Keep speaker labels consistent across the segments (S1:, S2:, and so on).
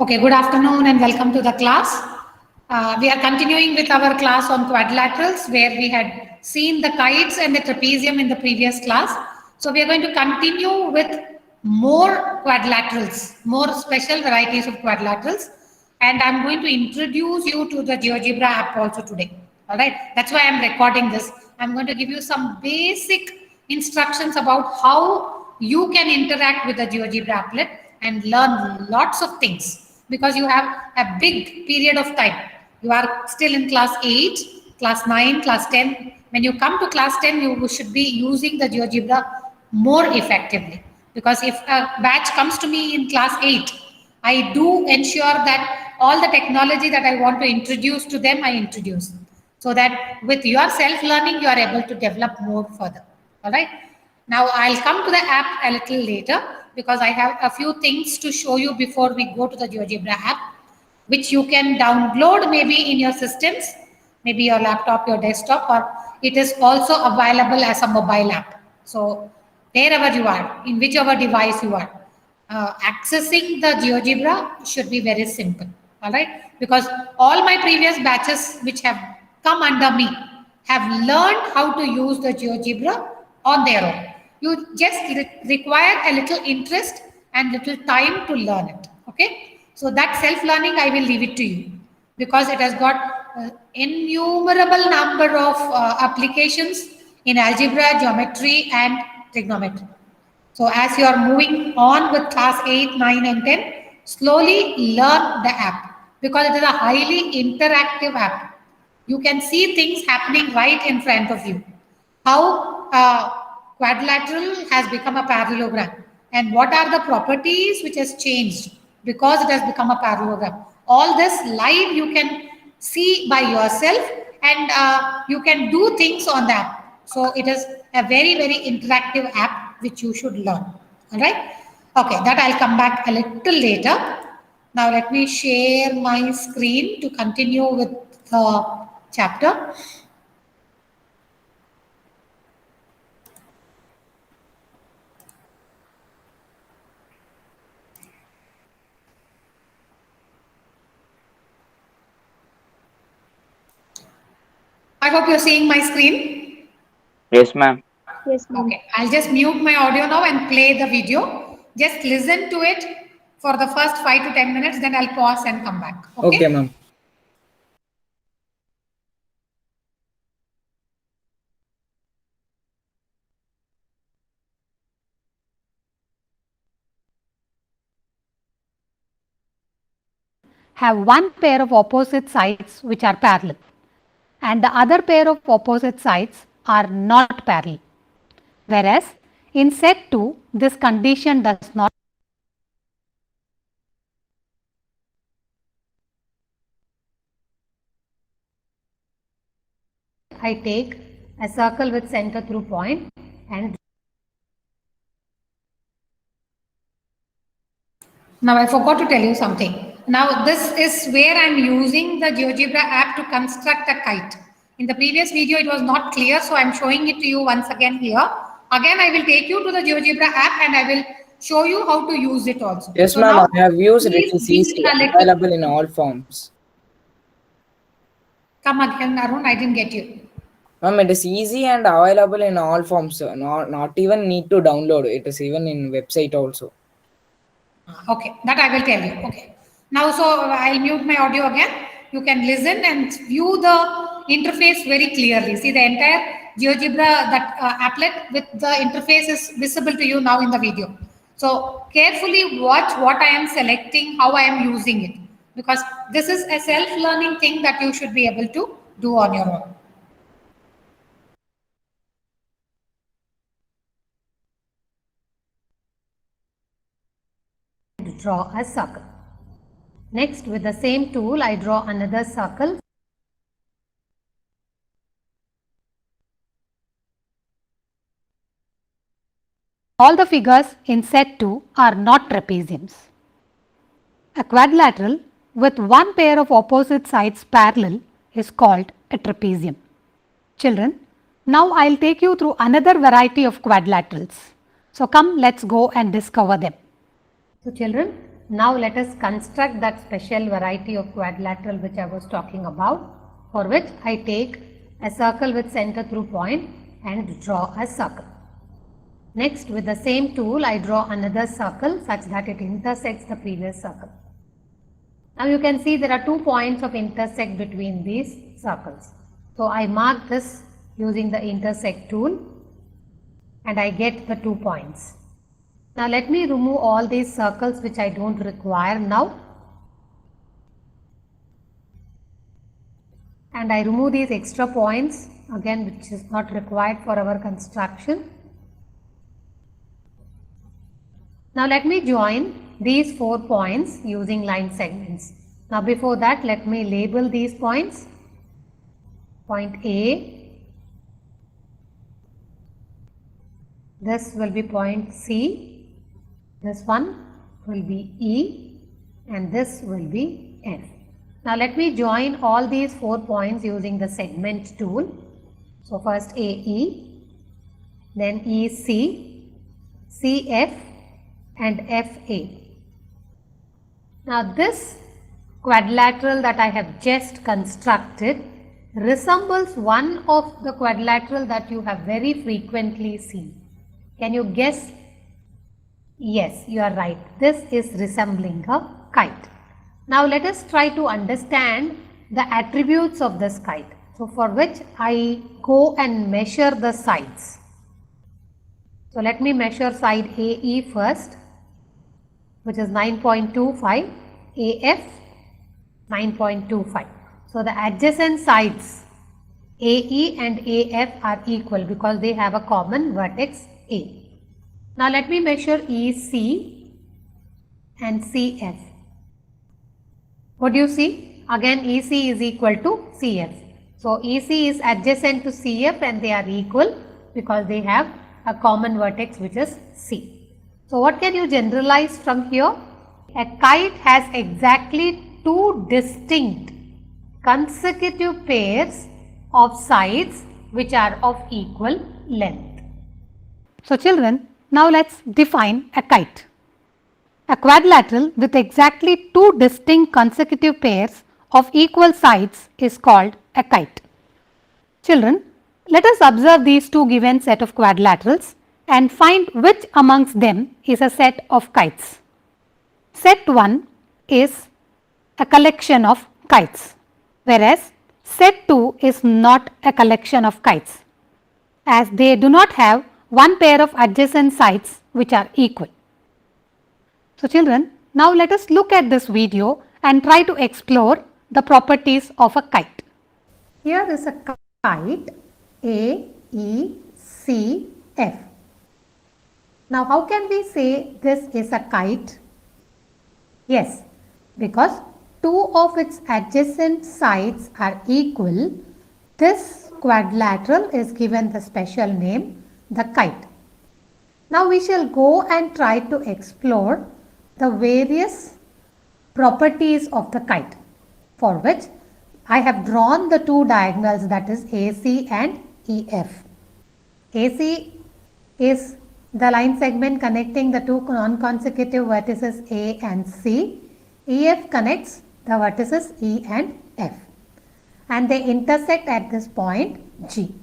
S1: Okay, good afternoon and welcome to the class. We are continuing with our class on quadrilaterals where we had seen the kites and the trapezium in the previous class. So we are going to continue with more quadrilaterals, more special varieties of quadrilaterals. And I'm going to introduce you to the GeoGebra app also today. All right, that's why I'm recording this. I'm going to give you some basic instructions about how you can interact with the GeoGebra applet and learn lots of things because you have a big period of time. You are still in class 8, class 9, class 10. When you come to class 10, you should be using the GeoGebra more effectively because if a batch comes to me in class 8, I do ensure that all the technology that I want to introduce to them, I introduce so that with your self-learning, you are able to develop more further. All right. Now I'll come to the app a little later because I have a few things to show you before we go to the GeoGebra app, which you can download maybe in your systems, maybe your laptop, your desktop, or it is also available as a mobile app. So wherever you are, in whichever device you are, accessing the GeoGebra should be very simple. All right, because all my previous batches which have come under me have learned how to use the GeoGebra on their own. You just require a little interest and little time to learn it. Okay, so that self-learning I will leave it to you because it has got innumerable number of applications in algebra, geometry, and trigonometry. So as you are moving on with class 8, 9, and 10, slowly learn the app because it is a highly interactive app. You can see things happening right in front of you. How quadrilateral has become a parallelogram and what are the properties which has changed because it has become a parallelogram. All this live you can see by yourself and you can do things on the app. So it is a very, very interactive app which you should learn. All right. Okay, that I'll come back a little later. Now let me share my screen to continue with the chapter. I hope you're seeing my screen.
S2: Yes, ma'am.
S3: Yes, ma'am.
S1: Okay, I'll just mute my audio now and play the video. Just listen to it for the first 5 to 10 minutes, then I'll pause and come back.
S4: Okay, ma'am.
S5: Have one pair of opposite sides which are parallel and the other pair of opposite sides are not parallel. Whereas in set 2, this condition does not. I take a circle with center through point and
S1: now I forgot to tell you something. Now this is where I'm using the GeoGebra app to construct a kite. In the previous video it was not clear, so I'm showing it to you once again here. Again I will take you to the GeoGebra app and I will show you how to use it also.
S4: Yes,
S1: So
S4: ma'am.
S1: now
S4: I have used it.
S1: please
S4: It's
S1: be
S4: easy,
S1: a little-
S4: available in all forms.
S1: Come again, Arun, I didn't get you.
S4: Ma'am, it is easy and available in all forms. Not even need to download. It is even in website also.
S1: Okay, that I will tell you. Okay. Now, so I'll mute my audio again. You can listen and view the interface very clearly. See the entire GeoGebra that applet with the interface is visible to you now in the video. So carefully watch what I am selecting, how I am using it, because this is a self-learning thing that you should be able to do on your own.
S5: draw a circle. Next, with the same tool, I draw another circle. All the figures in set 2 are not trapeziums. A quadrilateral with one pair of opposite sides parallel is called a trapezium. Children, now I'll take you through another variety of quadrilaterals. So come, let's go and discover them. So children, Now let us construct that special variety of quadrilateral which I was talking about, for which I take a circle with center through point and draw a circle. Next, with the same tool, I draw another circle such that it intersects the previous circle. Now you can see there are 2 points of intersect between these circles. So I mark this using the intersect tool and I get the 2 points. Now let me remove all these circles which I don't require now. And I remove these extra points again which is not required for our construction. Now let me join these 4 points using line segments. Now before that, let me label these points. Point A, this will be point C, this one will be E, and this will be F. Now let me join all these 4 points using the segment tool. So first AE, then EC, CF, and FA. Now this quadrilateral that I have just constructed resembles one of the quadrilateral that you have very frequently seen. Can you guess? Yes, you are right. This is resembling a kite. Now let us try to understand the attributes of this kite. So for which I go and measure the sides. So let me measure side AE first, which is 9.25, AF 9.25. So the adjacent sides AE and AF are equal because they have a common vertex A. Now let me measure EC and CF. What do you see? Again EC is equal to CF. So EC is adjacent to CF and they are equal because they have a common vertex which is C. So what can you generalize from here? A kite has exactly 2 distinct consecutive pairs of sides which are of equal length. So children, now let's define a kite. A quadrilateral with exactly 2 distinct consecutive pairs of equal sides is called a kite. Children, let us observe these 2 given set of quadrilaterals and find which amongst them is a set of kites. Set 1 is a collection of kites, whereas set 2 is not a collection of kites, as they do not have one pair of adjacent sides which are equal. So children, now let us look at this video and try to explore the properties of a kite.
S1: Here is a kite A, E, C, F. Now how can we say this is a kite? Yes, because 2 of its adjacent sides are equal. This quadrilateral is given the special name, the kite. Now we shall go and try to explore the various properties of the kite, for which I have drawn the 2 diagonals, that is AC and EF. AC is the line segment connecting the 2 non-consecutive vertices A and C. EF connects the vertices E and F, and they intersect at this point G.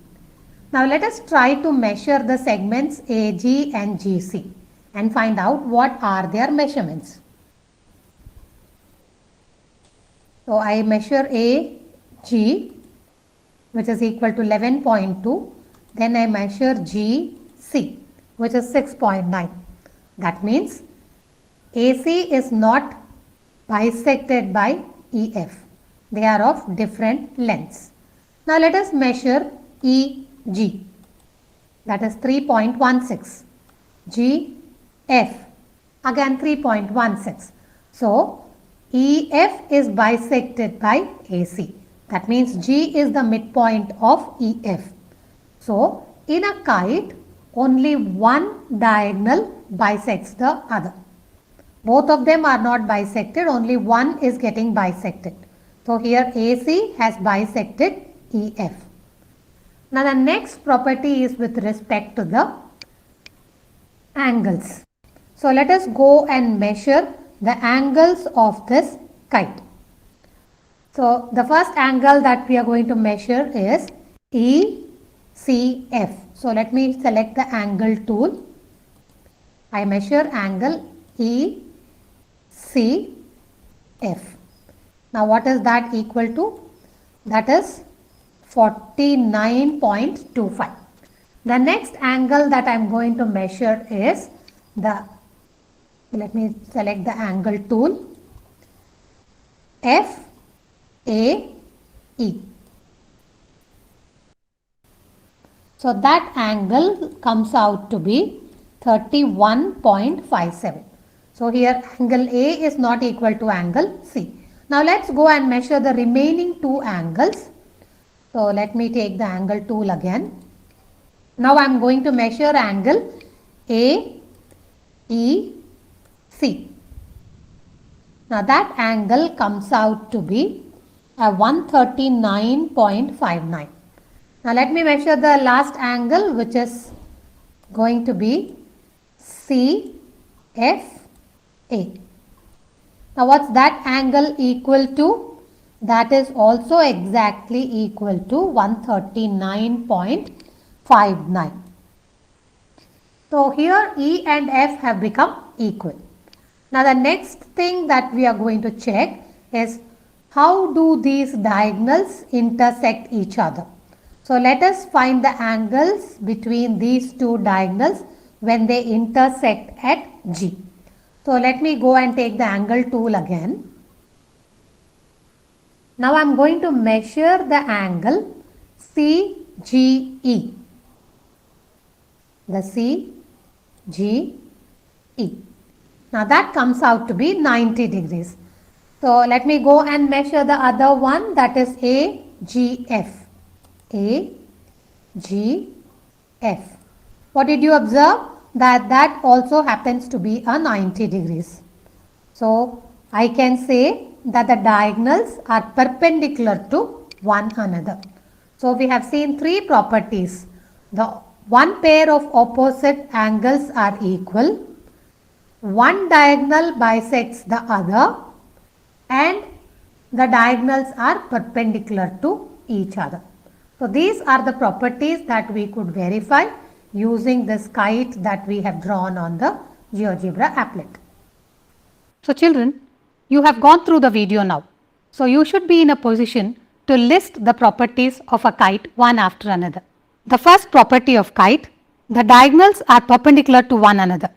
S1: Now let us try to measure the segments AG and GC and find out what are their measurements. So I measure AG, which is equal to 11.2. Then I measure GC, which is 6.9. That means AC is not bisected by EF. They are of different lengths. Now let us measure EG, that is 3.16. GF, again 3.16. So EF is bisected by AC. That means G is the midpoint of EF. So in a kite, only one diagonal bisects the other. Both of them are not bisected, only one is getting bisected. So here AC has bisected EF. Now the next property is with respect to the angles. So let us go and measure
S5: the angles of this kite. So the first angle that we are going to measure is ECF. So let me select the angle tool. I measure angle ECF. Now what is that equal to? That is 49.25. The next angle that I am going to measure is let me select the angle tool, FAE. So that angle comes out to be 31.57. So here angle A is not equal to angle C. Now let's go and measure the remaining two angles. So let me take the angle tool again. Now I am going to measure angle AEC. Now that angle comes out to be 139.59. Now let me measure the last angle, which is going to be CFA. Now what's that angle equal to? That is also exactly equal to 139.59. So here E and F have become equal. Now the next thing that we are going to check is how do these diagonals intersect each other. So let us find the angles between these two diagonals when they intersect at G. So let me go and take the angle tool again. Now I am going to measure the angle CGE. The CGE. Now that comes out to be 90 degrees. So let me go and measure the other one, that is AGF. AGF. What did you observe? That also happens to be a 90 degrees. So I can say that the diagonals are perpendicular to one another. So we have seen three properties. The one pair of opposite angles are equal. One diagonal bisects the other, and the diagonals are perpendicular to each other. So these are the properties that we could verify using this kite that we have drawn on the GeoGebra applet. So children, you have gone through the video now. So you should be in a position to list the properties of a kite one after another. The first property of kite, the diagonals are perpendicular to one another.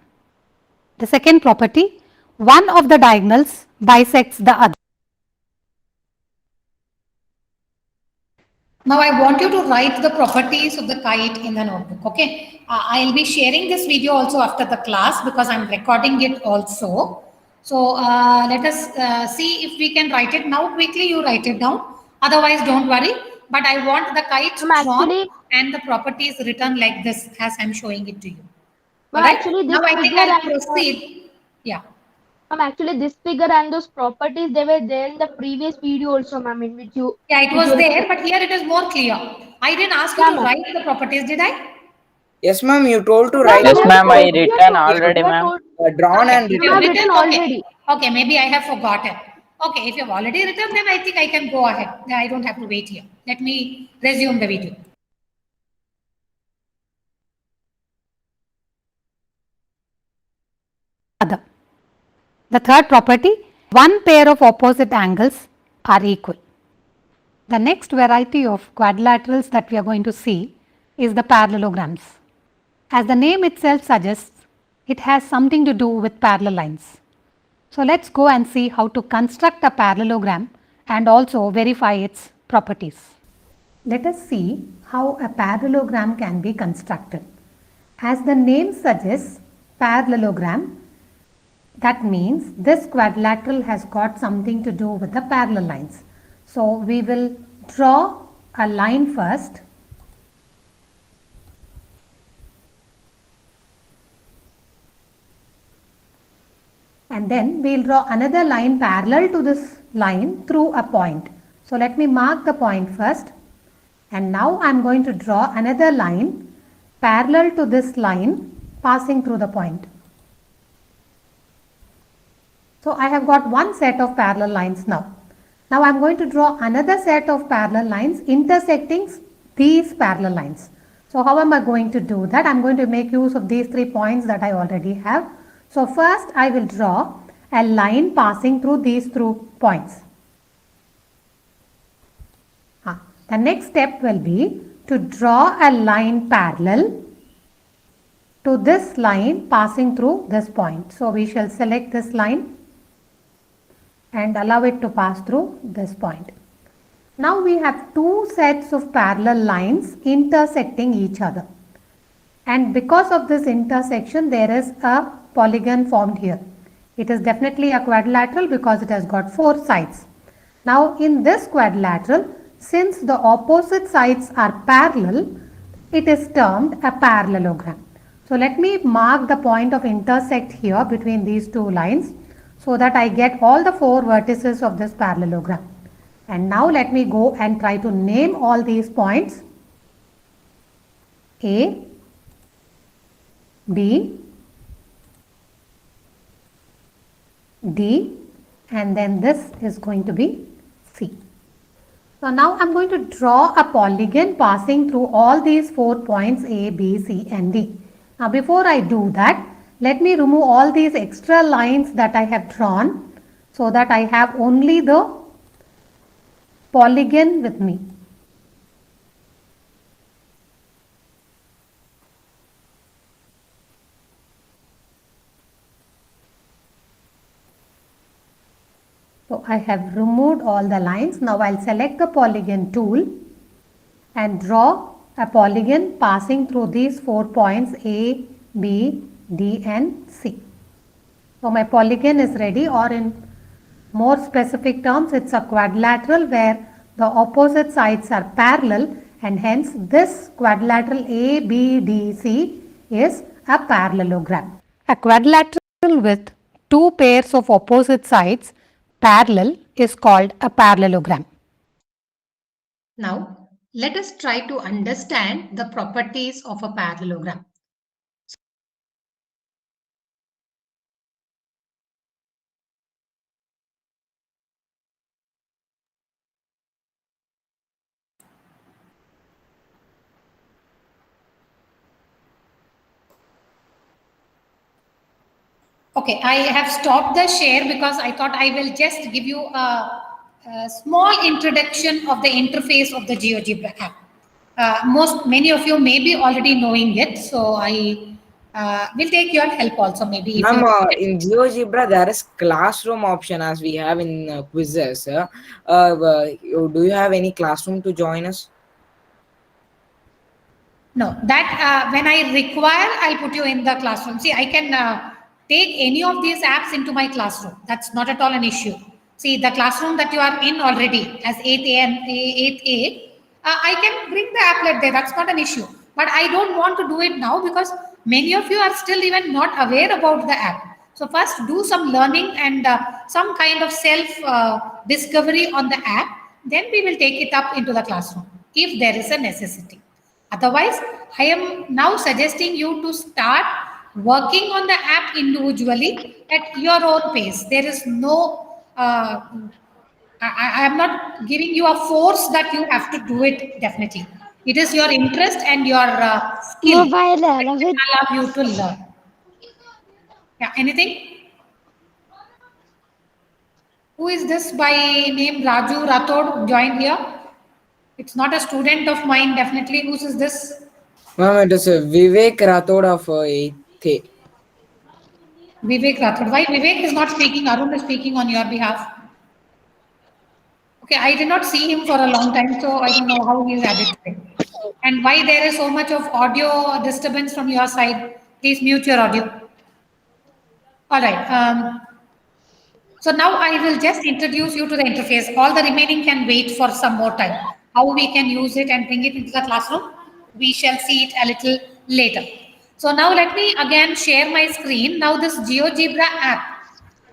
S5: The second property, one of the diagonals bisects the other.
S1: Now I want you to write the properties of the kite in the notebook, okay? I'll be sharing this video also after the class because I'm recording it also. So let us see if we can write it now. Quickly you write it down. Otherwise don't worry. But I want the kite drawn and the properties written like this as I'm showing it to you. Alright?
S2: Actually,
S1: now I think I'll proceed. Yeah.
S2: Actually, this figure and those properties, they were there in the previous video also, ma'am, in which you...
S1: Yeah, it was there, but here it is more clear. I didn't ask you to write the properties, did I?
S4: Yes, ma'am. You told to write.
S3: Yes, ma'am. I written already, ma'am.
S4: Drawn and
S1: You have written already. Okay, maybe I have forgotten. Okay, if you've already written, then I think I can go ahead. I don't have to wait here. Let me resume the video.
S5: The third property, one pair of opposite angles are equal. The next variety of quadrilaterals that we are going to see is the parallelograms. As the name itself suggests, it has something to do with parallel lines. So let's go and see how to construct a parallelogram and also verify its properties. Let us see how a parallelogram can be constructed. As the name suggests, parallelogram, that means this quadrilateral has got something to do with the parallel lines. So we will draw a line first. And then we will draw another line parallel to this line through a point. So let me mark the point first. And now I am going to draw another line parallel to this line passing through the point. So I have got one set of parallel lines now. Now I am going to draw another set of parallel lines intersecting these parallel lines. So how am I going to do that? I am going to make use of these 3 points that I already have. So first I will draw a line passing through these 2 points. The next step will be to draw a line parallel to this line passing through this point. So we shall select this line and allow it to pass through this point. Now we have 2 sets of parallel lines intersecting each other. And because of this intersection, there is a polygon formed here. It is definitely a quadrilateral because it has got 4 sides. Now in this quadrilateral, since the opposite sides are parallel, it is termed a parallelogram. So let me mark the point of intersect here between these 2 lines so that I get all the 4 vertices of this parallelogram. And now let me go and try to name all these points. A, B, D, and then this is going to be C. So now I am going to draw a polygon passing through all these 4 points A, B, C and D. Now before I do that, let me remove all these extra lines that I have drawn so that I have only the polygon with me. So I have removed all the lines. Now I'll select the polygon tool and draw a polygon passing through these 4 points A, B, D and C. So my polygon is ready, or in more specific terms, it's a quadrilateral where the opposite sides are parallel, and hence this quadrilateral A, B, D, C is a parallelogram. A quadrilateral with 2 pairs of opposite sides parallel is called a parallelogram.
S1: Now, let us try to understand the properties of a parallelogram. Okay, I have stopped the share because I thought I will just give you a small introduction of the interface of the GeoGebra app. Many of you may be already knowing it, so I will take your help also maybe. If
S4: Ma'am, in GeoGebra there is classroom option as we have in quizzes. Do you have any classroom to join us?
S1: No, that when I require, I'll put you in the classroom. See, I can take any of these apps into my classroom. That's not at all an issue. See, the classroom that you are in already as 8A and 8A, I can bring the applet there. That's not an issue. But I don't want to do it now because many of you are still even not aware about the app. So first do some learning and some kind of self discovery on the app. Then we will take it up into the classroom if there is a necessity. Otherwise, I am now suggesting you to start working on the app individually at your own pace. There is no, I am not giving you a force that you have to do it definitely. It is your interest and your skill that will allow you to learn. Yeah, anything? Who is this by name Raju Rathod joined here? It's not a student of mine, definitely. Who is this?
S4: Ma'am, it is Vivek Rathod of 8th.
S1: Vivek Rathod. Why Vivek is not speaking? Arun is speaking on your behalf. Okay, I did not see him for a long time, so I don't know how he is added today. And why there is so much of audio disturbance from your side. Please mute your audio. All right. So now I will just introduce you to the interface. All the remaining can wait for some more time. How we can use it and bring it into the classroom, we shall see it a little later. So now let me again share my screen. Now this GeoGebra app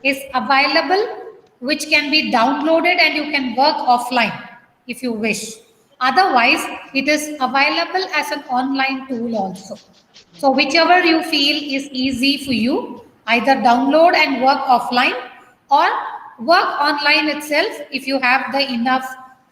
S1: is available, which can be downloaded and you can work offline if you wish. Otherwise, it is available as an online tool also. So whichever you feel is easy for you, either download and work offline or work online itself. If you have the enough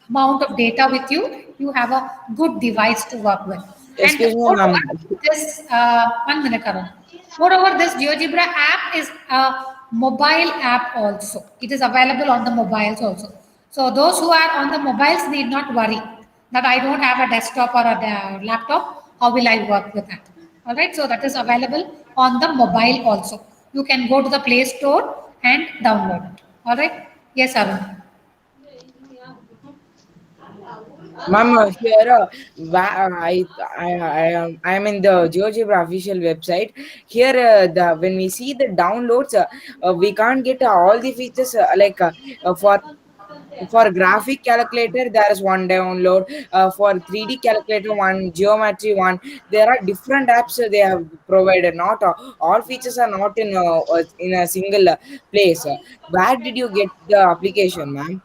S1: amount of data with you, you have a good device to work with.
S4: Excuse
S1: And
S4: me,
S1: moreover,
S4: ma'am.
S1: this 1 minute, Karun. Moreover, this GeoGebra app is a mobile app also. It is available on the mobiles also. So those who are on the mobiles need not worry that I don't have a desktop or a laptop. How will I work with that? All right. So that is available on the mobile also. You can go to the Play Store and download it. All right. Yes, Arun.
S4: Ma'am, here I am in the GeoGebra official website. Here, the when we see the downloads, we can't get all the features for graphic calculator. There is one download. For 3D calculator, one geometry one. There are different apps they have provided. Not all features are not in a single place. Where did you get the application, ma'am?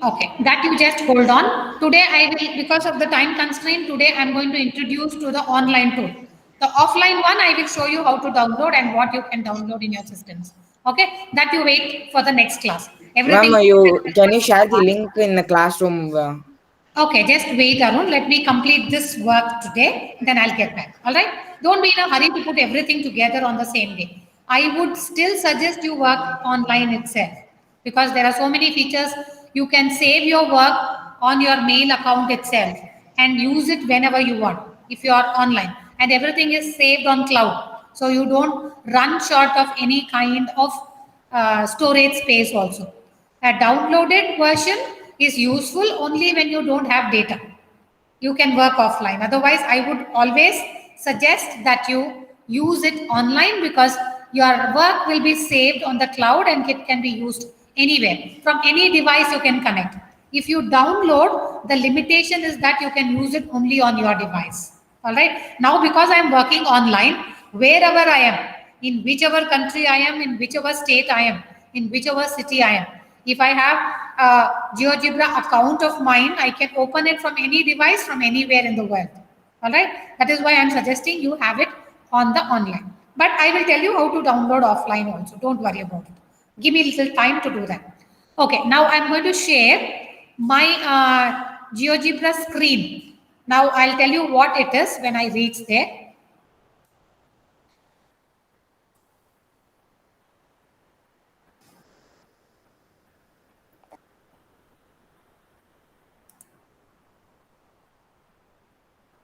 S1: Okay, that you just hold on. Today I will, because of the time constraint, today I'm going to introduce to the online tool. The offline one, I will show you how to download and what you can download in your systems. Okay, that you wait for the next class.
S4: Ma'am,
S1: Everything.
S4: you can you share the link in the classroom?
S1: Okay, just wait, Arun. Let me complete this work today, then I'll get back. All right. Don't be in a hurry to put everything together on the same day. I would still suggest you work online itself because there are so many features. You can save your work on your mail account itself and use it whenever you want if you are online, and everything is saved on cloud. So you don't run short of any kind of storage space also. A downloaded version is useful only when you don't have data. You can work offline. Otherwise, I would always suggest that you use it online because your work will be saved on the cloud and it can be used anywhere. From any device you can connect. If you download, the limitation is that you can use it only on your device. All right. Now, because I am working online, wherever I am, in whichever country I am, in whichever state I am, in whichever city I am, if I have a GeoGebra account of mine, I can open it from any device from anywhere in the world. All right. That is why I'm suggesting you have it on the online. But I will tell you how to download offline also. Don't worry about it. Give me a little time to do that. Okay. Now I'm going to share my GeoGebra screen. Now I'll tell you what it is when I reach there.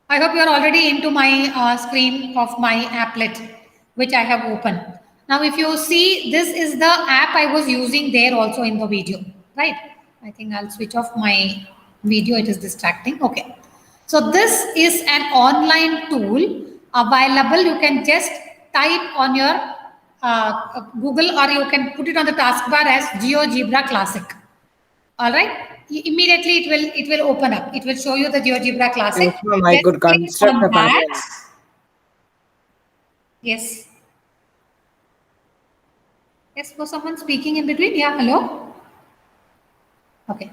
S1: I hope you're already into my screen of my applet, which I have opened. Now, if you see, this is the app I was using there also in the video, right? I think I'll switch off my video. It is distracting. Okay. So this is an online tool available. You can just type on your Google, or you can put it on the taskbar as GeoGebra Classic. All right. Immediately it will open up. It will show you the GeoGebra Classic.
S4: Yes, ma'am, I
S1: Just
S4: could
S1: click
S4: construct
S1: on
S4: a
S1: that.
S4: pattern.
S1: Yes. Yes, was someone speaking in between? Yeah, hello. Okay.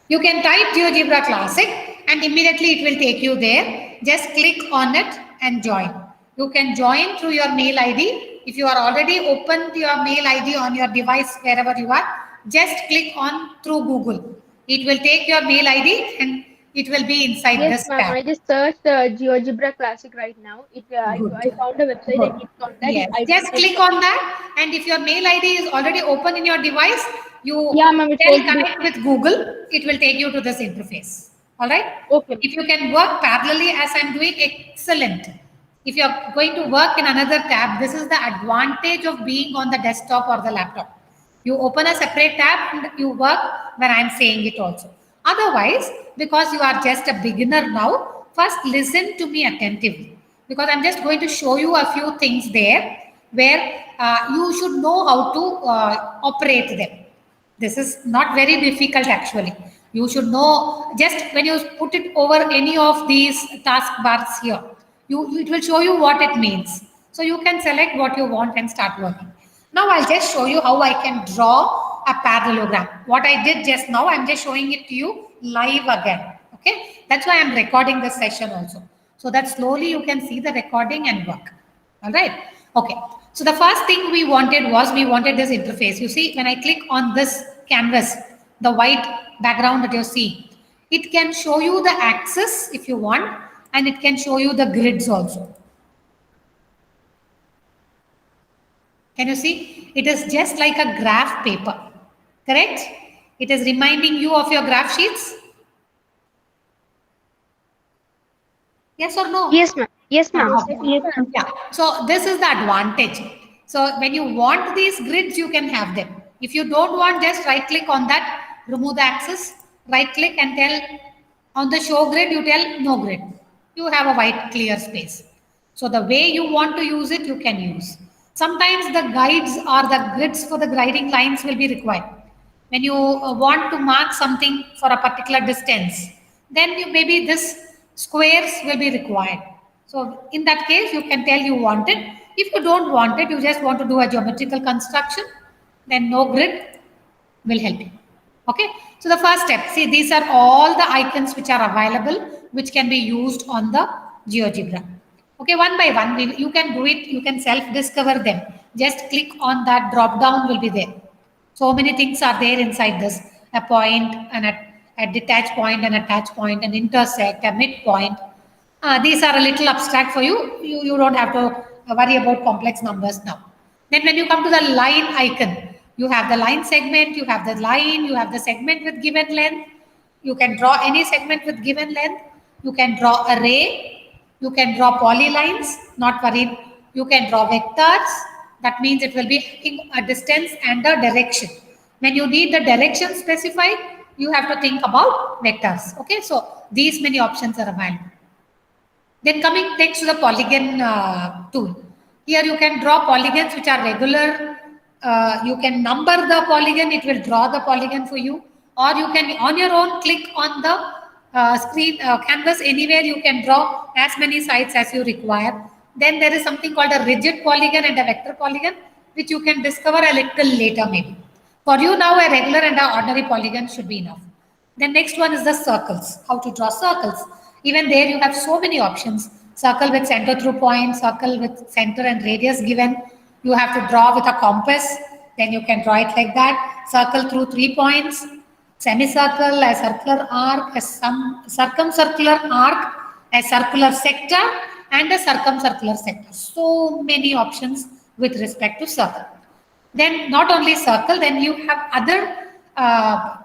S1: You can type GeoGebra Classic and immediately it will take you there. Just click on it and join. You can join through your mail ID. If you are already opened your mail ID on your device wherever you are, just click on through Google. It will take your mail ID and it will be inside
S2: Yes,
S1: this
S2: ma'am.
S1: tab.
S2: I just searched GeoGebra Classic right now. I found a website. I
S1: Good.
S2: clicked on that.
S1: Yes, just click on that, and if your mail ID is already open in your device, you
S2: Yeah, ma'am. It
S1: tell
S2: was
S1: connect with Google, it will take you to this interface. All right.
S2: okay.
S1: If you can work parallelly as I'm doing, excellent. If you're going to work in another tab, this is the advantage of being on the desktop or the laptop. You open a separate tab and you work when I'm saying it also. Otherwise, because you are just a beginner now, first listen to me attentively because I'm just going to show you a few things there where you should know how to operate them. This is not very difficult actually. You should know just when you put it over any of these taskbars here, it will show you what it means. So you can select what you want and start working. Now I'll just show you how I can draw a parallelogram. What I did just now, I'm just showing it to you live again. Okay, that's why I'm recording this session also. So that slowly you can see the recording and work. All right. Okay. So the first thing we wanted this interface. You see, when I click on this canvas, the white background that you see, it can show you the axis if you want, and it can show you the grids also. Can you see? It is just like a graph paper, correct? It is reminding you of your graph sheets. Yes or no?
S2: Yes, ma'am. Yes, ma'am.
S1: Yes, yeah. So this is the advantage. So when you want these grids, you can have them. If you don't want, just right click on that, remove the axis, right click and tell on the show grid, you tell no grid. You have a white clear space. So the way you want to use it, you can use. Sometimes the guides or the grids for the guiding lines will be required. When you want to mark something for a particular distance, then maybe this squares will be required. So in that case, you can tell you want it. If you don't want it, you just want to do a geometrical construction, then no grid will help you. Okay. So the first step, see, these are all the icons which are available, which can be used on the GeoGebra. Okay, one by one, you can do it. You can self-discover them. Just click on that drop down will be there. So many things are there inside this. A point, and a detach point, an attach point, an intersect, a midpoint. These are a little abstract for you. You don't have to worry about complex numbers now. Then when you come to the line icon, you have the line segment, you have the line, you have the segment with given length. You can draw any segment with given length. You can draw array. You can draw polylines, not worried. You can draw vectors. That means it will be having a distance and a direction. When you need the direction specified, you have to think about vectors. Okay, so these many options are available. Then coming next to the polygon tool. Here you can draw polygons which are regular. You can number the polygon, it will draw the polygon for you. Or you can on your own click on the screen canvas anywhere, you can draw as many sides as you require. Then there is something called a rigid polygon and a vector polygon, which you can discover a little later maybe. For you now, a regular and an ordinary polygon should be enough. The next one is the circles, how to draw circles. Even there you have so many options. Circle with center through point, circle with center and radius given. You have to draw with a compass, then you can draw it like that. Circle through 3 points, semicircle, a circular arc, a circumcircular arc, a circular sector, and a circumcircular sector. So many options with respect to circle. Then not only circle, then you have other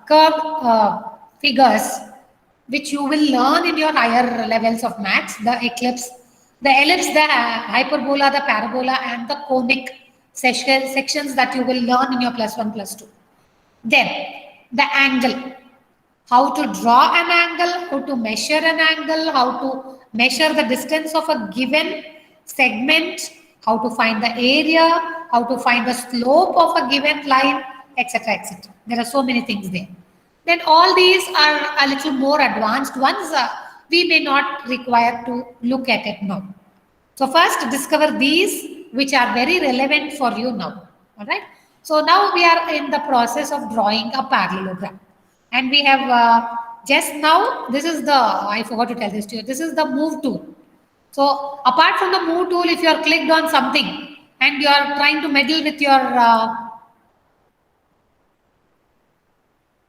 S1: curved figures which you will learn in your higher levels of maths, the ellipse, the hyperbola, the parabola, and the conic sections that you will learn in your +1, +2. Then the angle, how to draw an angle, how to measure an angle, how to measure the distance of a given segment, how to find the area, how to find the slope of a given line, etc., etc. There are so many things there. Then all these are a little more advanced ones. We may not require to look at it now. So first discover these which are very relevant for you now. All right. So now we are in the process of drawing a parallelogram. And we have just now, this is the, I forgot to tell this to you, this is the move tool. So apart from the move tool, if you are clicked on something and you are trying to meddle with your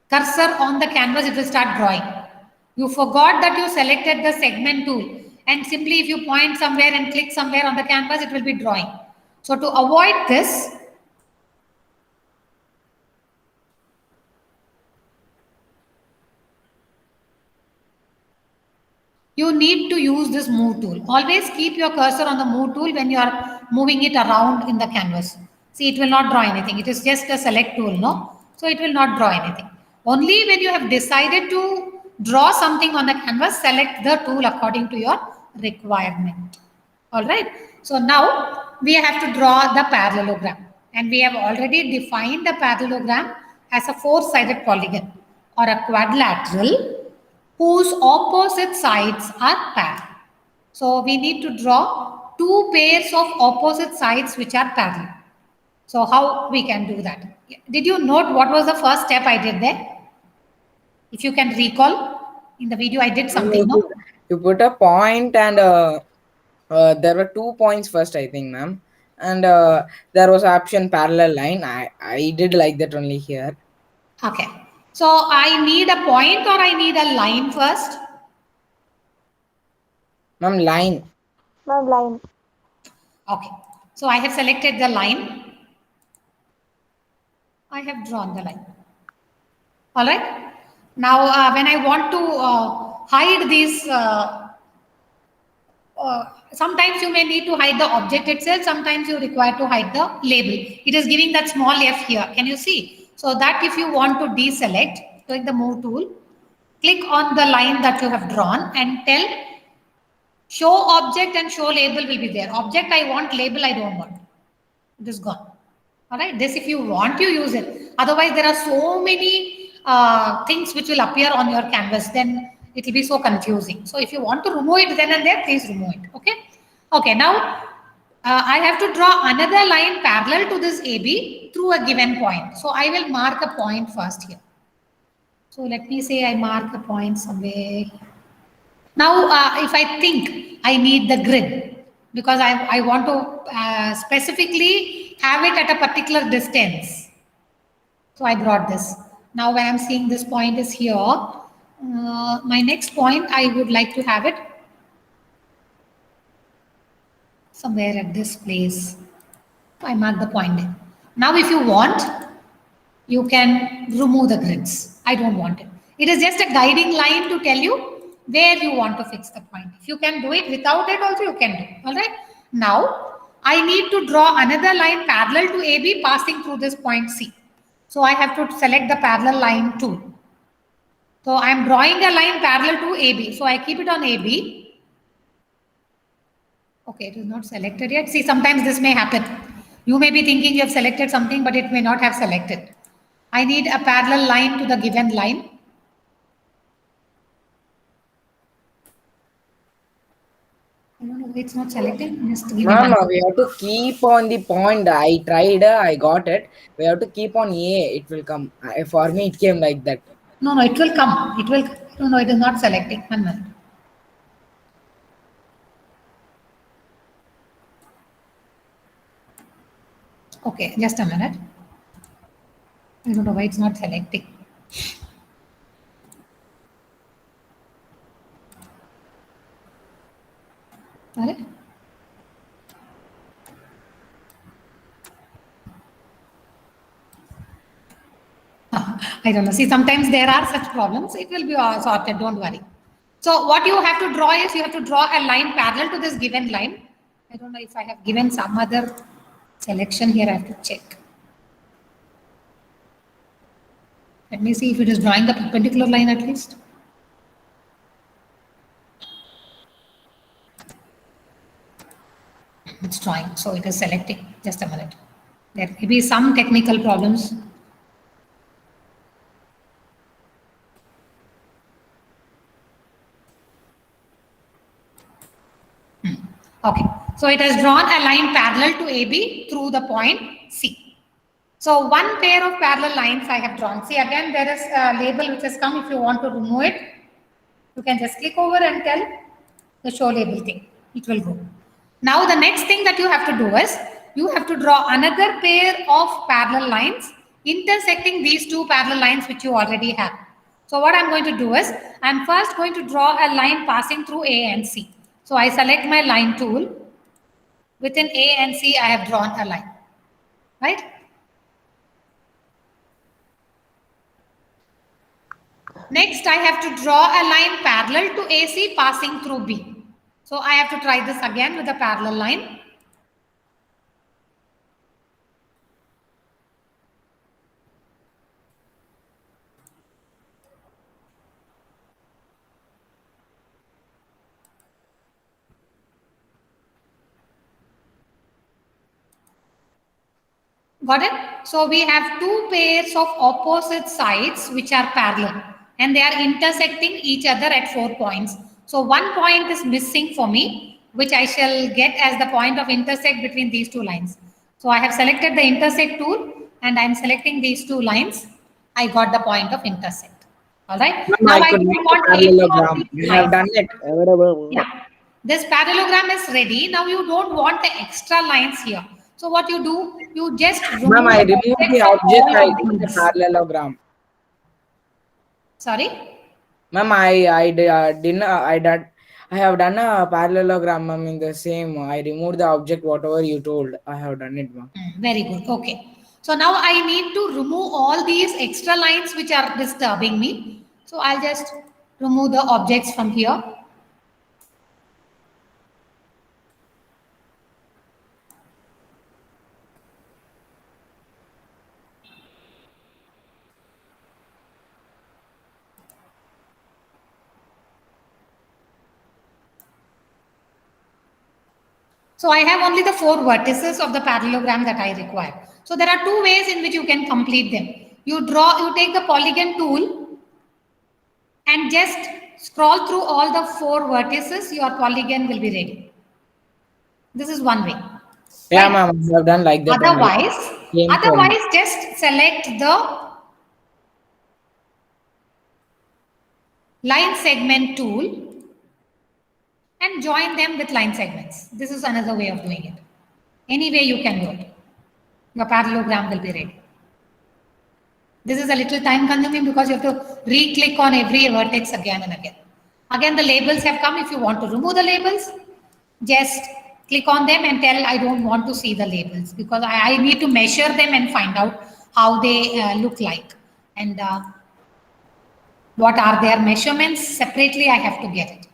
S1: cursor on the canvas, it will start drawing. You forgot that you selected the segment tool, and simply if you point somewhere and click somewhere on the canvas, it will be drawing. So to avoid this, you need to use this move tool. Always keep your cursor on the move tool when you are moving it around in the canvas. See, it will not draw anything. It is just a select tool, no? So it will not draw anything. Only when you have decided to draw something on the canvas, select the tool according to your requirement. All right. So now we have to draw the parallelogram. And we have already defined the parallelogram as a four-sided polygon or a quadrilateral whose opposite sides are parallel. So we need to draw two pairs of opposite sides which are parallel. So how we can do that? Did you note what was the first step I did there? If you can recall, in the video I did something, no?
S4: You put a point and there were 2 points first, I think, ma'am. and there was option parallel line. I did like that only here.
S1: Okay. So I need a point or I need a line first?
S4: Ma'am, line.
S2: Ma'am, line.
S1: Okay. So I have selected the line. I have drawn the line. All right. Now, when I want to hide these, sometimes you may need to hide the object itself. Sometimes you require to hide the label. It is giving that small f here. Can you see? So that if you want to deselect, click the move tool, click on the line that you have drawn and tell show object and show label will be there. Object I want, label I don't want. It is gone. All right. This if you want, you use it. Otherwise, there are so many things which will appear on your canvas. Then it will be so confusing. So if you want to remove it then and there, please remove it. Okay. Okay. Now I have to draw another line parallel to this AB through a given point. So I will mark a point first here. So let me say I mark a point somewhere. Now, if I think I need the grid because I want to specifically have it at a particular distance. So I brought this. Now when I'm seeing this point is here, my next point, I would like to have it somewhere at this place. I mark the point there. Now if you want, you can remove the grids. I don't want it. It is just a guiding line to tell you where you want to fix the point. If you can do it without it also, you can do. All right. Now, I need to draw another line parallel to AB passing through this point C. So I have to select the parallel line tool. So I am drawing a line parallel to AB. So I keep it on AB. Okay, it is not selected yet. See, sometimes this may happen. You may be thinking you have selected something, but it may not have selected. I need a parallel line to the given line. I don't know why it's not selecting. Just give me
S4: Ma'am,
S1: one.
S4: we have to keep on the point. I tried, I got it. We have to keep on A. It will come. For me, it came like that.
S1: No, it will come. It will. No, it is not selecting. 1 minute. Okay, just a minute. I don't know why it's not selecting. Got it? I don't know. See, sometimes there are such problems. It will be sorted. Don't worry. So what you have to draw is you have to draw a line parallel to this given line. I don't know if I have given some other selection here. I have to check. Let me see if it is drawing the perpendicular line at least. It's drawing, so it is selecting. Just a minute. There may be some technical problems. Okay, so it has drawn a line parallel to AB through the point C. So one pair of parallel lines I have drawn. See, again, there is a label which has come. If you want to remove it, you can just click over and tell the show label thing. It will go. Now, the next thing that you have to do is you have to draw another pair of parallel lines intersecting these two parallel lines which you already have. So what I'm going to do is I'm first going to draw a line passing through A and C. So I select my line tool. Within A and C, I have drawn a line, right? Next, I have to draw a line parallel to AC passing through B. So I have to try this again with a parallel line. Got it? So we have two pairs of opposite sides which are parallel and they are intersecting each other at 4 points. So one point is missing for me, which I shall get as the point of intersect between these two lines. So I have selected the intersect tool and I'm selecting these two lines. I got the point of intersect. All right.
S4: Ma'am,
S1: Now
S4: I
S1: I
S4: could
S1: don't
S4: make a
S1: want any of
S4: parallelogram.
S1: these
S4: You have
S1: lines.
S4: done it.
S1: Yeah. This parallelogram is ready. Now you don't want the extra lines here. So what you do, you just remove
S4: Ma'am, I
S1: the
S4: removed the
S1: objects from
S4: object,
S1: all
S4: I
S1: of
S4: did the
S1: these.
S4: parallelogram.
S1: Sorry?
S4: Ma'am, I have done a parallelogram, ma'am, in the same. I removed the object, whatever you told. I have done it, ma'am.
S1: Very good. Okay. So now I need to remove all these extra lines which are disturbing me. So I'll just remove the objects from here. So I have only the 4 vertices of the parallelogram that I require. So there are 2 ways in which you can complete them. You take the polygon tool and just scroll through all the 4 vertices, your polygon will be ready. This is one way.
S4: Yeah,
S1: Right?
S4: ma'am, I have done like that.
S1: Otherwise, just select the line segment tool and join them with line segments. This is another way of doing it. Any way you can do it. Your parallelogram will be ready. This is a little time consuming because you have to re-click on every vertex again and again. Again, the labels have come. If you want to remove the labels, just click on them and tell I don't want to see the labels because I need to measure them and find out how they look like and what are their measurements. Separately, I have to get it.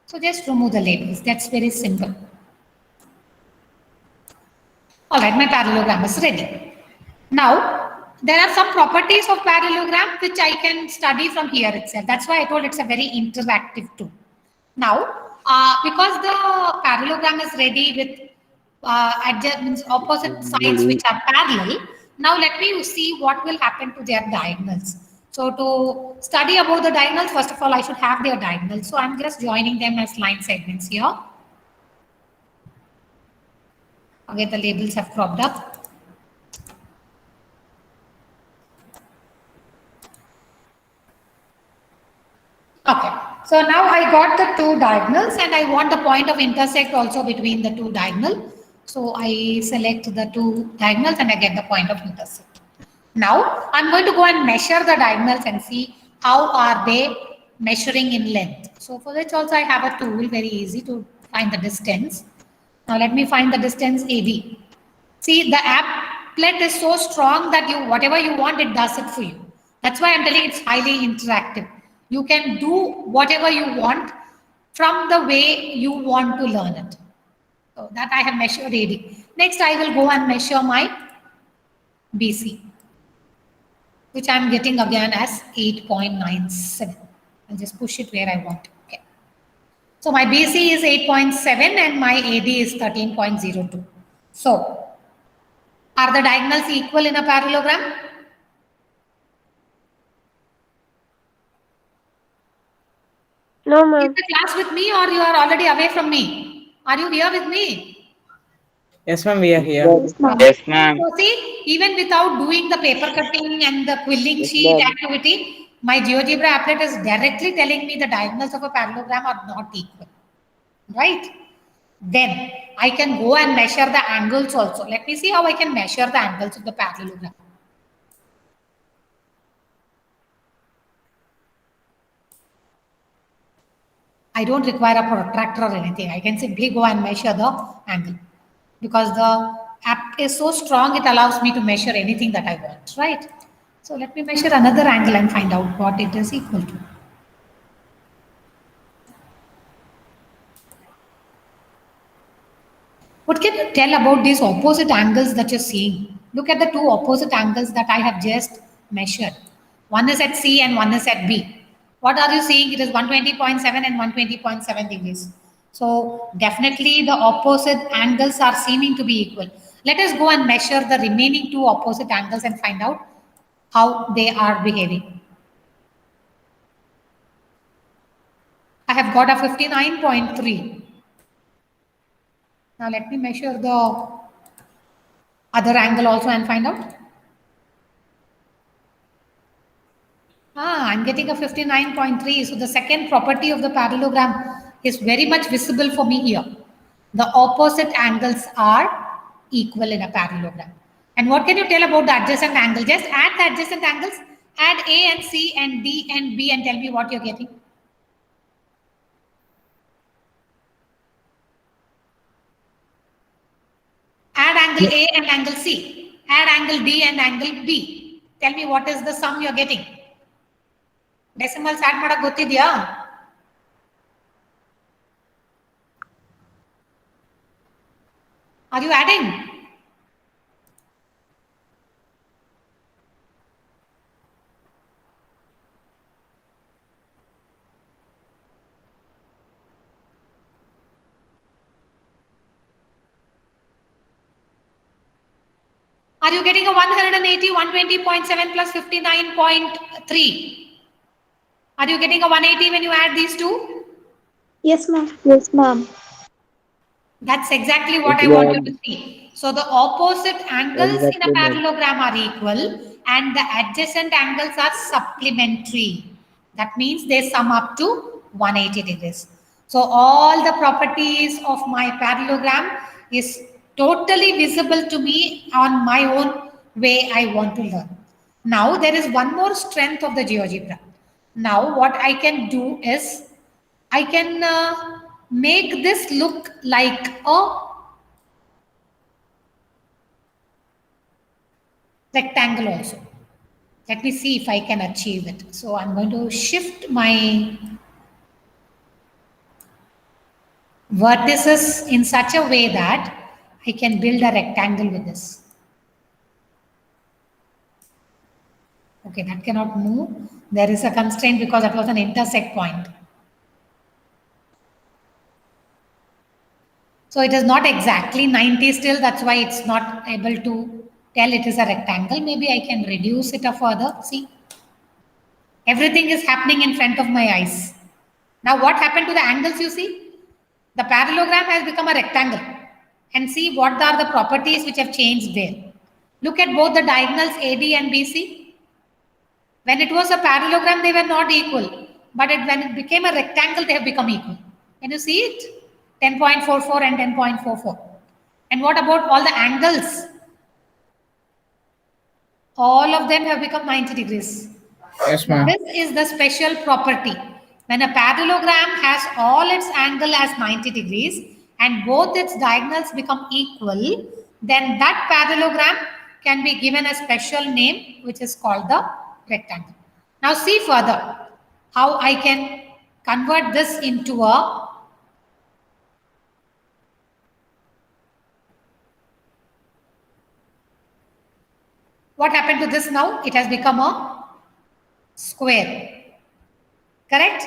S1: So just remove the labels. That's very simple. All right, my parallelogram is ready. Now, there are some properties of parallelogram which I can study from here itself. That's why I told it's a very interactive tool. Now, because the parallelogram is ready with opposite sides which are parallel, now let me see what will happen to their diagonals. So to study about the diagonals, first of all, I should have their diagonals. So I'm just joining them as line segments here. Again, the labels have cropped up. Okay, so now I got the 2 diagonals and I want the point of intersect also between the 2 diagonal. So I select the 2 diagonals and I get the point of intersect. Now I'm going to go and measure the diagonals and see how are they measuring in length. So for which also I have a tool, very easy to find the distance. Now let me find the distance AB. See, the applet is so strong that whatever you want, it does it for you. That's why I'm telling it's highly interactive. You can do whatever you want from the way you want to learn it. So that I have measured AD. Next, I will go and measure my BC, which I'm getting again as 8.97. I'll just push it where I want. Okay. So my BC is 8.7 and my AD is 13.02. So are the diagonals equal in a parallelogram?
S2: No, ma'am.
S1: Is the class with me or you are already away from me? Are you here with me?
S4: Yes, ma'am, we are here.
S3: Yes, ma'am.
S1: So see, even without doing the paper cutting and the quilling sheet activity, my GeoGebra applet is directly telling me the diagonals of a parallelogram are not equal. Right? Then I can go and measure the angles also. Let me see how I can measure the angles of the parallelogram. I don't require a protractor or anything. I can simply go and measure the angle because the app is so strong, it allows me to measure anything that I want, right? So let me measure another angle and find out what it is equal to. What can you tell about these opposite angles that you're seeing? Look at the 2 opposite angles that I have just measured. One is at C and one is at B. What are you seeing? It is 120.7 and 120.7 degrees. So definitely the opposite angles are seeming to be equal. Let us go and measure the remaining 2 opposite angles and find out how they are behaving. I have got a 59.3. Now let me measure the other angle also and find out. I'm getting a 59.3. So the second property of the parallelogram is very much visible for me here. The opposite angles are equal in a parallelogram. And what can you tell about the adjacent angle? Just add the adjacent angles, add A and C and D and B and tell me what you're getting. Add angle A and angle C. Add angle D and angle B. Tell me what is the sum you're getting. Decimals add madak gottidya? Are you adding? Are you getting a 180, 120.7 plus 59.3? Are you getting a 180 when you add these two?
S6: Yes, ma'am. Yes, ma'am.
S1: That's exactly what I want you to see. So the opposite angles in a parallelogram are equal and the adjacent angles are supplementary. That means they sum up to 180 degrees. So all the properties of my parallelogram is totally visible to me on my own way I want to learn. Now there is one more strength of the GeoGebra. Now what I can do is I can make this look like a rectangle also. Let me see if I can achieve it. So I'm going to shift my vertices in such a way that I can build a rectangle with this. Okay, that cannot move. There is a constraint because that was an intersect point. So it is not exactly 90 still. That's why it's not able to tell it is a rectangle. Maybe I can reduce it further. See, everything is happening in front of my eyes. Now what happened to the angles you see? The parallelogram has become a rectangle. And see what are the properties which have changed there. Look at both the diagonals AD and BC. When it was a parallelogram, they were not equal. But when it became a rectangle, they have become equal. Can you see it? 10.44 and 10.44. And what about all the angles? All of them have become 90 degrees.
S4: Yes, ma'am.
S1: This is the special property. When a parallelogram has all its angle as 90 degrees and both its diagonals become equal, then that parallelogram can be given a special name which is called the rectangle. Now see further how I can convert this into a what happened to this now? It has become a square. Correct?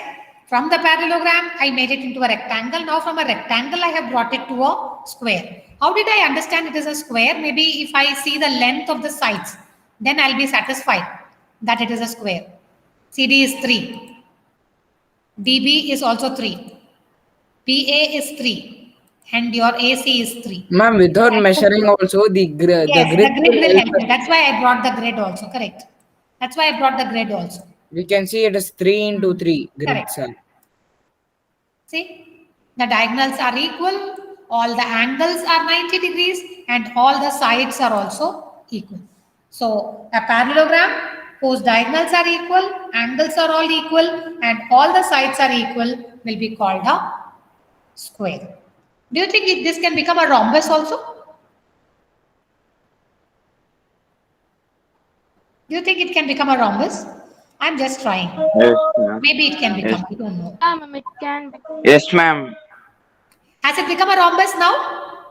S1: From the parallelogram, I made it into a rectangle. Now from a rectangle, I have brought it to a square. How did I understand it is a square? Maybe if I see the length of the sides, then I'll be satisfied that it is a square. CD is 3. DB is also 3. PA is 3. And your AC is 3.
S4: Ma'am, without measuring also the grid.
S1: Yes,
S4: the grid
S1: will help me. That's why I brought the grid also. Correct. That's why I brought the grid also.
S4: We can see it is 3 into 3
S1: Correct.
S4: grids.
S1: See, the diagonals are equal, all the angles are 90 degrees, and all the sides are also equal. So, a parallelogram whose diagonals are equal, angles are all equal, and all the sides are equal will be called a square. Do you think this can become a rhombus also? Do you think it can become a rhombus? I'm just trying.
S3: Yes, ma'am.
S1: Maybe it can become, I don't know.
S2: Yeah, ma'am, it can be.
S3: Yes, ma'am.
S1: Has it become a rhombus now?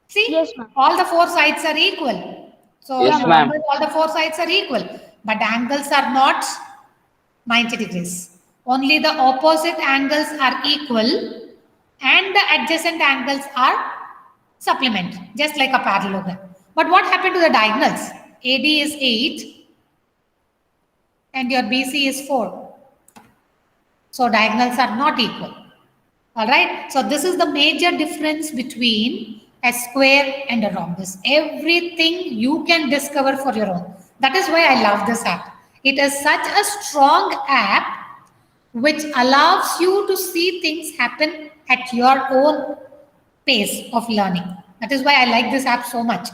S1: See,
S2: Yes, ma'am.
S1: all the four sides are equal. So,
S3: Yes,
S1: in
S3: ma'am.
S1: rhombus, all the four sides are equal, but the angles are not 90 degrees. Only the opposite angles are equal and the adjacent angles are supplementary, just like a parallelogram. But what happened to the diagonals? AD is 8 and your BC is 4. So diagonals are not equal. All right. So this is the major difference between a square and a rhombus. Everything you can discover for your own. That is why I love this app. It is such a strong app which allows you to see things happen at your own pace of learning. That is why I like this app so much.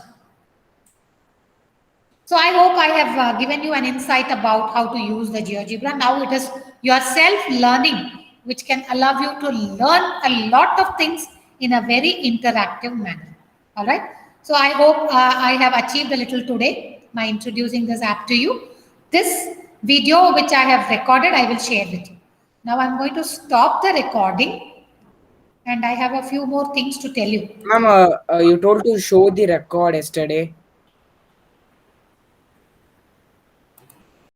S1: So I hope I have given you an insight about how to use the GeoGebra. Now it is your self-learning which can allow you to learn a lot of things in a very interactive manner. All right. So I hope I have achieved a little today by introducing this app to you. This video which I have recorded, I will share with you. Now I'm going to stop the recording and I have a few more things to tell you.
S4: Ma'am, you told to show the record yesterday.